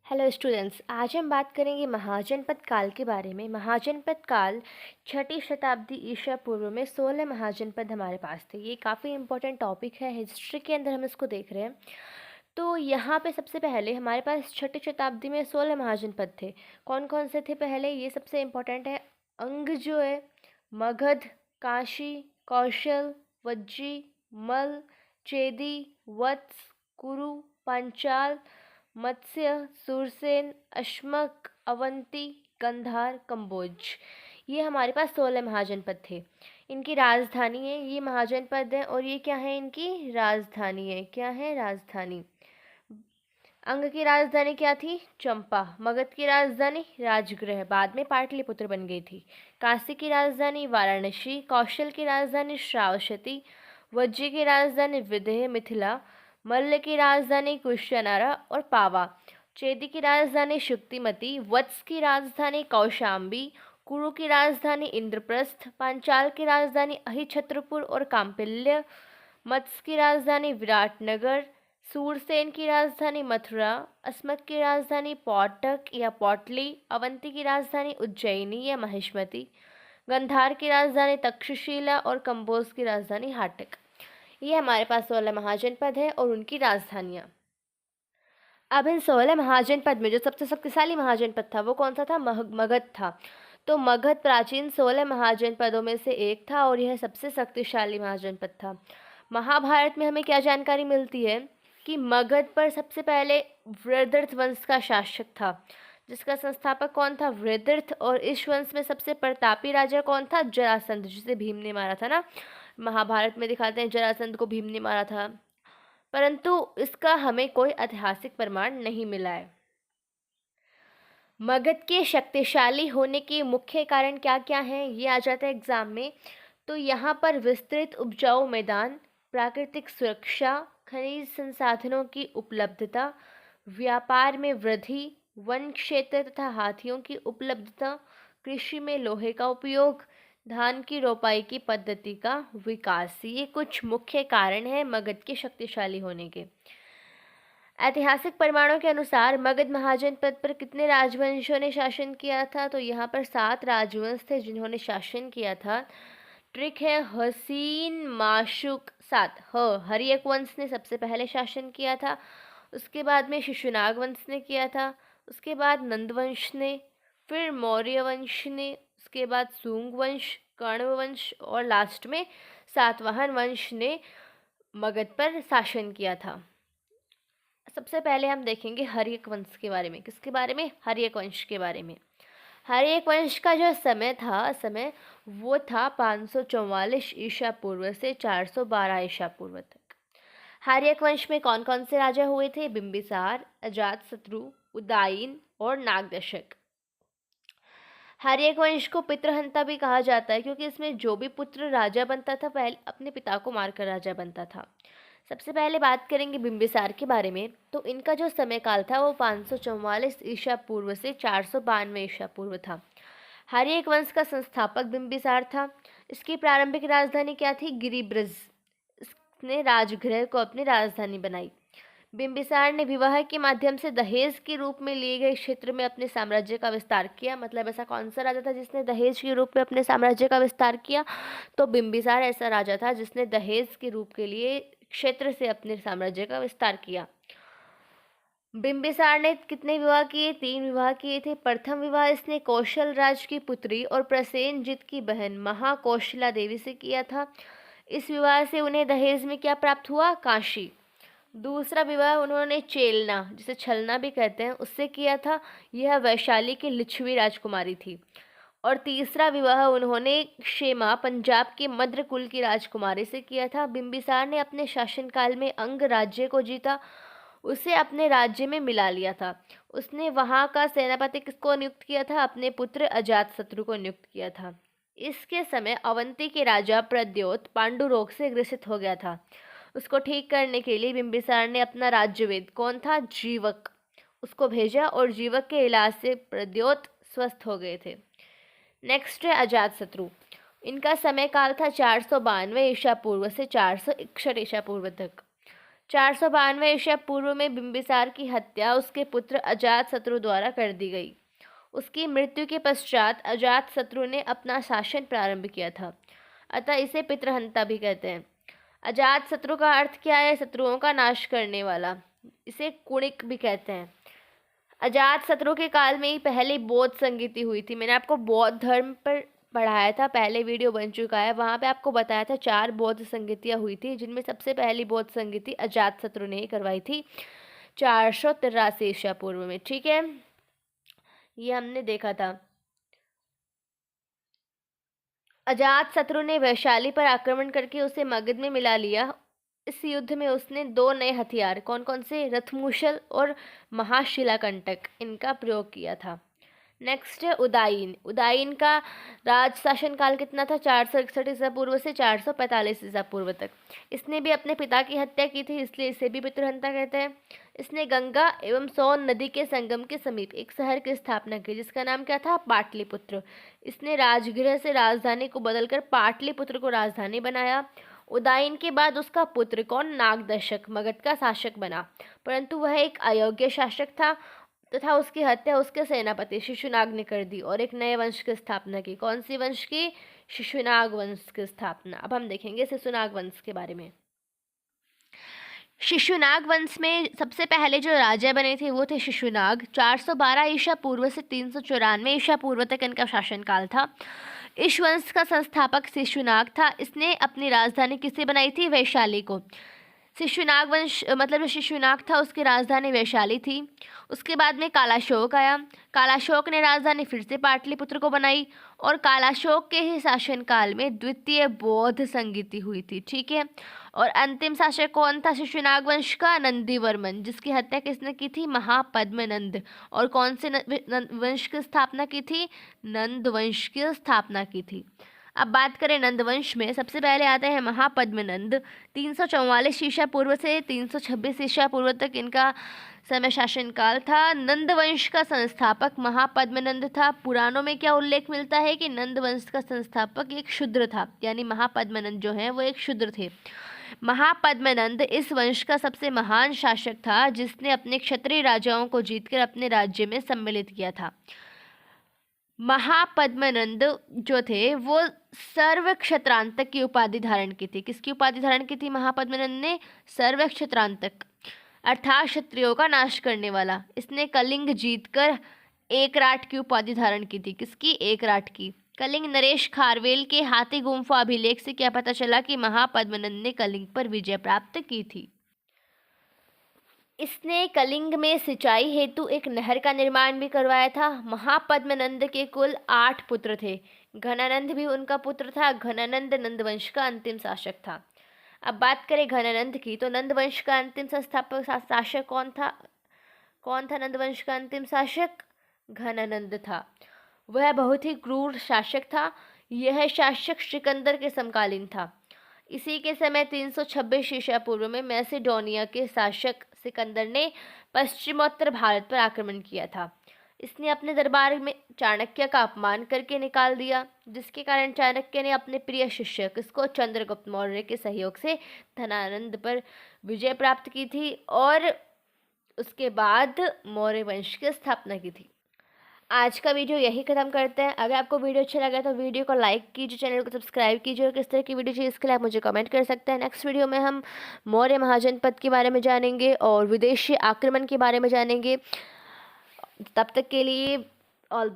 Hello students, आज हम बात करेंगे महाजनपद काल के बारे में। महाजनपद काल छठी शताब्दी ईसा पूर्व में 16 महाजनपद हमारे पास थे। ये काफ़ी इंपॉर्टेंट टॉपिक है, हिस्ट्री के अंदर हम इसको देख रहे हैं। तो यहाँ पे सबसे पहले हमारे पास छठी शताब्दी में 16 महाजनपद थे। कौन कौन से थे पहले, ये सबसे इम्पोर्टेंट है। अंग जो है, मगध, काशी, कौशल, वज्जी, मल, चेदी, वत्स, कुरु, पांचाल, मत्स्य, सुरसेन, अश्मक, अवंती, गंधार, कंबोज। ये हमारे पास 16 महाजनपद थे। इनकी राजधानी है, ये महाजनपद है, और ये क्या है, इनकी राजधानी है। क्या है? राजधानी। अंग की राजधानी क्या थी? चंपा। मगध की राजधानी राजगृह, बाद में पाटलिपुत्र बन गई थी। काशी की राजधानी वाराणसी। कौशल की राजधानी श्रावस्ती। वज्जी की राजधानी विदेह मिथिला। मल्ल की राजधानी कुशानारा और पावा। चेदी की राजधानी शुक्तिमती। वत्स की राजधानी कौशाम्बी। कुरु की राजधानी इंद्रप्रस्थ। पांचाल की राजधानी अहिछत्रपुर और कांपिल्य। मत्स्य की राजधानी विराटनगर। सूरसेन की राजधानी मथुरा। अस्मक की राजधानी पौटक या पौटली। अवंती की राजधानी उज्जैनी या महिष्मती। गंधार की राजधानी तक्षशिला और कंबोज की राजधानी हाटक। ये हमारे पास 16 महाजनपद है और उनकी राजधानियाँ। अब इन 16 महाजनपद में जो सबसे शक्तिशाली महाजनपद था वो कौन सा था? मगध था। तो मगध प्राचीन 16 महाजनपदों में से एक था और यह सबसे शक्तिशाली महाजनपद था। महाभारत में हमें क्या जानकारी मिलती है कि मगध पर सबसे पहले वृद्धर्थ वंश का शासक था, जिसका संस्थापक कौन था? वृद्धर्थ। और इस वंश में सबसे प्रतापी राजा कौन था? जरासंध, जिसे भीम ने मारा था ना। महाभारत में दिखाते हैं जरासंध को भीम ने मारा था, परंतु इसका हमें कोई ऐतिहासिक प्रमाण नहीं मिला है। मगध के शक्तिशाली होने के मुख्य कारण क्या क्या हैं, ये आ जाता है एग्जाम में। तो यहाँ पर विस्तृत उपजाऊ मैदान, प्राकृतिक सुरक्षा, खनिज संसाधनों की उपलब्धता, व्यापार में वृद्धि, वन क्षेत्र तथा हाथियों की उपलब्धता, कृषि में लोहे का उपयोग, धान की रोपाई की पद्धति का विकास, ये कुछ मुख्य कारण हैं मगध के शक्तिशाली होने के। ऐतिहासिक प्रमाणों के अनुसार मगध महाजनपद पर कितने राजवंशों ने शासन किया था? तो यहाँ पर 7 राजवंश थे जिन्होंने शासन किया था। ट्रिक है हसीन माशुक 7। हर्यक वंश ने सबसे पहले शासन किया था, उसके बाद में शिशुनाग वंश ने किया था, उसके बाद नंद वंश ने, फिर मौर्य वंश ने, उसके बाद सूंग वंश, कण्व वंश और लास्ट में सातवाहन वंश ने मगध पर शासन किया था। सबसे पहले हम देखेंगे हर्यक वंश के बारे में। किसके बारे में? हर्यक वंश के बारे में। हर्यक वंश का जो समय वो था 544 ईसा पूर्व से 412 ईसा पूर्व तक। हर्यक वंश में कौन कौन से राजा हुए थे? बिंबिसार, अजातशत्रु, उदयन और नागदशक। हर्यक वंश को पितृहंता भी कहा जाता है, क्योंकि इसमें जो भी पुत्र राजा बनता था पहले अपने पिता को मारकर राजा बनता था। सबसे पहले बात करेंगे बिंबिसार के बारे में। तो इनका जो समय काल था वो 544 ईसा पूर्व से 492 ईसा पूर्व था। हर्यक वंश का संस्थापक बिंबिसार था। इसकी प्रारंभिक राजधानी क्या थी? गिरिब्रज। इसने राजगृह को अपनी राजधानी बनाई। बिंबिसार ने विवाह के माध्यम से दहेज के रूप में लिए गए क्षेत्र में अपने साम्राज्य का विस्तार किया। मतलब ऐसा कौन सा राजा था जिसने दहेज के रूप में अपने साम्राज्य का विस्तार किया? तो बिंबिसार ऐसा राजा था जिसने दहेज के रूप के लिए क्षेत्र से अपने साम्राज्य का विस्तार किया। बिंबिसार ने कितने विवाह किए? 3 विवाह किए थे। प्रथम विवाह इसने कौशल राज की पुत्री और प्रसेनजित की बहन महाकौशला देवी से किया था। इस विवाह से उन्हें दहेज में क्या प्राप्त हुआ? काशी। दूसरा विवाह उन्होंने चेलना, जिसे छलना भी कहते हैं, उससे किया था। यह वैशाली की लिच्छवी राजकुमारी थी। और तीसरा विवाह उन्होंने क्षेमा, पंजाब के मद्र कुल की राजकुमारी से किया था। बिंबिसार ने अपने शासनकाल में अंग राज्य को जीता, उसे अपने राज्य में मिला लिया था। उसने वहाँ का सेनापति किसको नियुक्त किया था? अपने पुत्र अजातशत्रु को नियुक्त किया था। इसके समय अवंती के राजा प्रद्योत पांडु रोग से ग्रसित हो गया था। उसको ठीक करने के लिए बिंबिसार ने अपना राज्यवेद, कौन था? जीवक, उसको भेजा और जीवक के इलाज से प्रद्योत स्वस्थ हो गए थे। नेक्स्ट है अजातशत्रु। इनका समय काल था 492 ईसा पूर्व से 461 ईसा पूर्व तक। 492 ईसा पूर्व में बिंबिसार की हत्या उसके पुत्र अजातशत्रु द्वारा कर दी गई। उसकी मृत्यु के पश्चात अजातशत्रु ने अपना शासन प्रारंभ किया था, अतः इसे पितृहंता भी कहते हैं। अजातशत्रु का अर्थ क्या है? शत्रुओं का नाश करने वाला। इसे कुणिक भी कहते हैं। अजातशत्रु के काल में ही पहली बौद्ध संगीति हुई थी। मैंने आपको बौद्ध धर्म पर पढ़ाया था, पहले वीडियो बन चुका है, वहाँ पे आपको बताया था 4 बौद्ध संगीतियाँ हुई थी, जिनमें सबसे पहली बौद्ध संगीति अजातशत्रु ने ही करवाई थी 483 ईसा पूर्व में। ठीक है, ये हमने देखा था। अजातशत्रु ने वैशाली पर आक्रमण करके उसे मगध में मिला लिया। इस युद्ध में उसने 2 नए हथियार, कौन कौन से? रथमूशल और महाशिलाकंटक, इनका प्रयोग किया था। नेक्स्ट है उदायीन। उदायीन का राज शासन काल कितना था? 461 ईसा पूर्व से 445 ईसा पूर्व तक। इसने भी अपने पिता की हत्या की थी, इसलिए इसे भी पितृहंता कहते हैं। इसने गंगा एवं सोन नदी के संगम के समीप एक शहर की स्थापना की, जिसका नाम क्या था? पाटलिपुत्र। इसने राजगृह से राजधानी को बदलकर पाटलिपुत्र को राजधानी बनाया। उदायीन के बाद उसका पुत्र कौन? नागदशक मगध का शासक बना, परंतु वह एक अयोग्य शासक था तथा उसकी हत्या उसके सेनापति शिशुनाग ने कर दी और एक नए वंश की स्थापना की। कौन सी वंश की? शिशुनाग वंश की स्थापना। अब हम देखेंगे शिशुनाग वंश के बारे में। शिशुनाग वंश में सबसे पहले जो राजा बने थे वो थे शिशुनाग। 412 ईसा पूर्व से 394 ईसा पूर्व तक इनका शासनकाल था। इस वंश का संस्थापक शिशुनाग था। इसने अपनी राजधानी किसे बनाई थी? वैशाली को। शिशुनाग वंश मतलब जो शिशुनाग था उसकी राजधानी वैशाली थी। उसके बाद में कालाशोक आया। कालाशोक ने राजधानी फिर से पाटलिपुत्र को बनाई और कालाशोक के ही शासनकाल में द्वितीय बौद्ध संगीति हुई थी। ठीक है, और अंतिम शासक कौन था शिशुनाग वंश का? नंदीवर्मन, जिसकी हत्या किसने की थी? महापद्मनंद। और कौन से वंश की स्थापना की थी? नंद वंश की स्थापना की थी। अब बात करें नंदवंश में, सबसे पहले आते हैं महापद्मनंद। 344 ईसा पूर्व से 326 ईसा पूर्व तक इनका समय शासनकाल था। नंदवंश का संस्थापक महापद्मनंद था। पुराणों में क्या उल्लेख मिलता है कि नंदवंश का संस्थापक एक शूद्र था, यानी महापद्मनंद जो है वो एक शूद्र थे। महापद्मनंद इस वंश का सबसे महान शासक था, जिसने अपने क्षत्रिय राजाओं को जीतकर अपने राज्य में सम्मिलित किया था। महापद्मनंद जो थे वो सर्व क्षत्रांतक की उपाधि धारण की थी। किसकी उपाधि धारण की थी महापद्मनंद ने? सर्व क्षत्रांतक, अर्थात क्षत्रियों का नाश करने वाला। इसने कलिंग जीतकर एकराट की उपाधि धारण की थी। किसकी? एकराट की। कलिंग नरेश खारवेल के हाथी गुम्फा अभिलेख से क्या पता चला कि महापद्मनंद ने कलिंग पर विजय प्राप्त की थी। इसने कलिंग में सिंचाई हेतु एक नहर का निर्माण भी करवाया था। महापद्मनंद के कुल 8 पुत्र थे। घनानंद भी उनका पुत्र था। घनानंद नंदवंश का अंतिम शासक था। अब बात करें घनानंद की, तो नंदवंश का अंतिम संस्थापक शासक कौन था? कौन था नंदवंश का अंतिम शासक? घनानंद था। वह बहुत ही क्रूर शासक था। यह शासक सिकंदर के समकालीन था। इसी के समय 326 ईसा पूर्व में मैसेडोनिया के शासक सिकंदर ने पश्चिमोत्तर भारत पर आक्रमण किया था। इसने अपने दरबार में चाणक्य का अपमान करके निकाल दिया, जिसके कारण चाणक्य ने अपने प्रिय शिष्य किसको? चंद्रगुप्त मौर्य के सहयोग से धनानंद पर विजय प्राप्त की थी और उसके बाद मौर्य वंश की स्थापना की थी। आज का वीडियो यही खत्म करते हैं। अगर आपको वीडियो अच्छा लगा तो वीडियो को लाइक कीजिए, चैनल को सब्सक्राइब कीजिए और किस तरह की वीडियो चाहिए इसके लिए आप मुझे कमेंट कर सकते हैं। नेक्स्ट वीडियो में हम मौर्य महाजनपद के बारे में जानेंगे और विदेशी आक्रमण के बारे में जानेंगे। तब तक के लिए